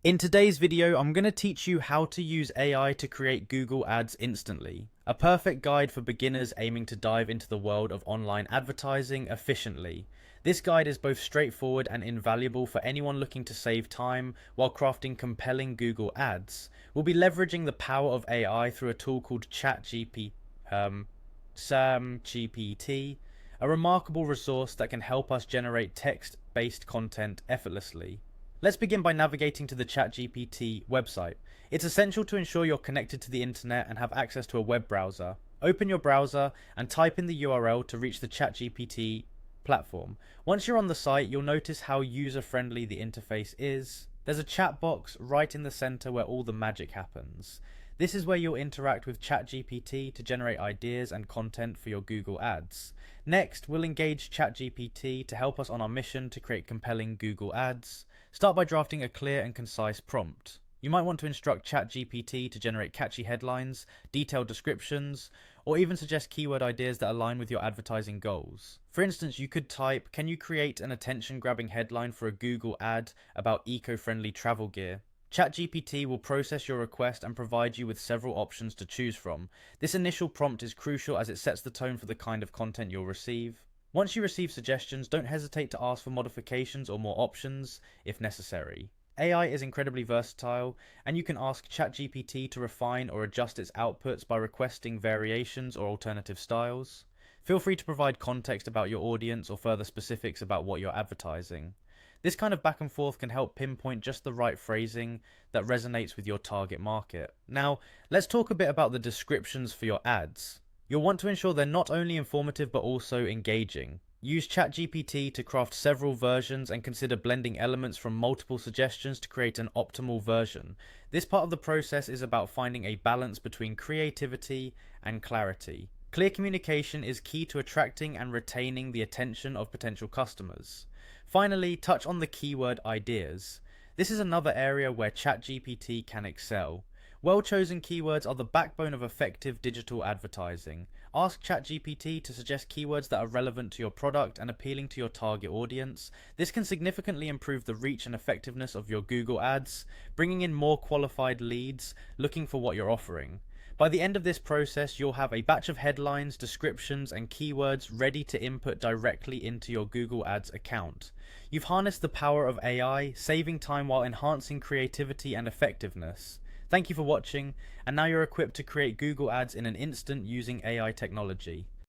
In today's video, I'm going to teach you how to use AI to create Google Ads instantly. A perfect guide for beginners aiming to dive into the world of online advertising efficiently. This guide is both straightforward and invaluable for anyone looking to save time while crafting compelling Google Ads. We'll be leveraging the power of AI through a tool called SamGPT, a remarkable resource that can help us generate text-based content effortlessly. Let's begin by navigating to the ChatGPT website. It's essential to ensure you're connected to the internet and have access to a web browser. Open your browser and type in the URL to reach the ChatGPT platform. Once you're on the site, you'll notice how user-friendly the interface is. There's a chat box right in the center where all the magic happens. This is where you'll interact with ChatGPT to generate ideas and content for your Google Ads. Next, we'll engage ChatGPT to help us on our mission to create compelling Google Ads. Start by drafting a clear and concise prompt. You might want to instruct ChatGPT to generate catchy headlines, detailed descriptions, or even suggest keyword ideas that align with your advertising goals. For instance, you could type, "Can you create an attention-grabbing headline for a Google ad about eco-friendly travel gear?" ChatGPT will process your request and provide you with several options to choose from. This initial prompt is crucial as it sets the tone for the kind of content you'll receive. Once you receive suggestions, don't hesitate to ask for modifications or more options if necessary. AI is incredibly versatile, and you can ask ChatGPT to refine or adjust its outputs by requesting variations or alternative styles. Feel free to provide context about your audience or further specifics about what you're advertising. This kind of back and forth can help pinpoint just the right phrasing that resonates with your target market. Now, let's talk a bit about the descriptions for your ads. You'll want to ensure they're not only informative but also engaging. Use ChatGPT to craft several versions and consider blending elements from multiple suggestions to create an optimal version. This part of the process is about finding a balance between creativity and clarity. Clear communication is key to attracting and retaining the attention of potential customers. Finally, touch on the keyword ideas. This is another area where ChatGPT can excel. Well-chosen keywords are the backbone of effective digital advertising. Ask ChatGPT to suggest keywords that are relevant to your product and appealing to your target audience. This can significantly improve the reach and effectiveness of your Google Ads, bringing in more qualified leads looking for what you're offering. By the end of this process, you'll have a batch of headlines, descriptions, and keywords ready to input directly into your Google Ads account. You've harnessed the power of AI, saving time while enhancing creativity and effectiveness. Thank you for watching, and now you're equipped to create Google Ads in an instant using AI technology.